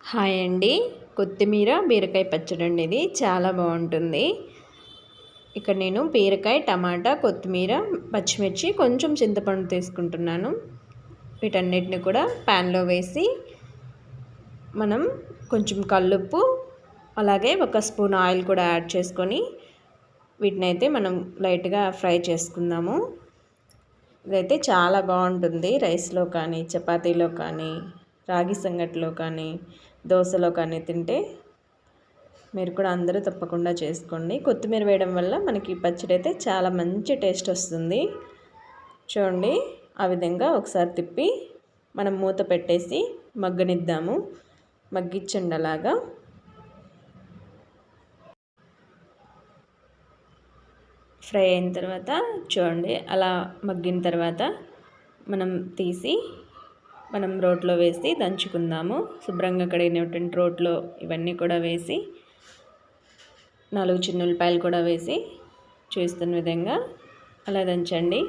Hi అండి. కొత్తిమీర బీరకాయ పచ్చడి అండి. ఇది చాలా బాగుంటుంది. ఇక్కడ నేను బీరకాయ, టమాటా, కొత్తిమీర, పచ్చిమిర్చి, కొంచెం చింతపండు తీసుకుంటున్నాను. వీటన్నిటిని కూడా ప్యాన్లో వేసి మనం కొంచెం కల్లుప్పు, అలాగే ఒక స్పూన్ ఆయిల్ కూడా యాడ్ చేసుకొని వీటినైతే మనం లైట్గా ఫ్రై చేసుకుందాము. ఇదైతే చాలా బాగుంటుంది. రైస్లో కానీ, చపాతీలో కానీ, రాగి సంగటిలో కానీ, దోశలో కానీ తింటే మీరు కూడా అందరూ తప్పకుండా చేసుకోండి. కొత్తిమీర వేయడం వల్ల మనకి పచ్చడి అయితే చాలా మంచి టేస్ట్ వస్తుంది. చూడండి, ఆ విధంగా ఒకసారి తిప్పి మనం మూత పెట్టేసి మగ్గనిద్దాము. మగ్గిచ్చండి అలాగా. ఫ్రై అయిన తర్వాత చూడండి, అలా మగ్గిన తర్వాత మనం తీసి మనం రోట్లో వేసి దంచుకుందాము. శుభ్రంగా కడిగినటువంటి రోట్లో ఇవన్నీ కూడా వేసి 4 చిన్న ఉల్లిపాయలు కూడా వేసి చూస్తున్న విధంగా అలా దంచండి.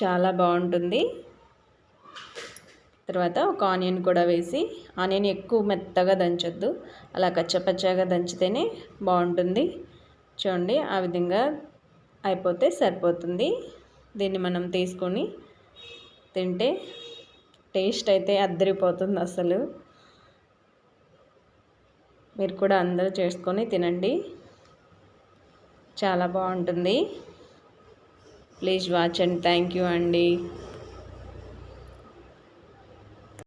చాలా బాగుంటుంది. తర్వాత ఒక ఆనియన్ కూడా వేసి, ఆనియన్ ఎక్కువ మెత్తగా దంచొద్దు, అలా కచ్చపచ్చగా దంచితేనే బాగుంటుంది. చూడండి, ఆ విధంగా అయిపోతే సరిపోతుంది. దీన్ని మనం తీసుకొని తింటే టేస్ట్ అయితే అద్దరిపోతుంది అసలు. మీరు కూడా అందరూ చేసుకొని తినండి, చాలా బాగుంటుంది. Please watch and thank you అండి.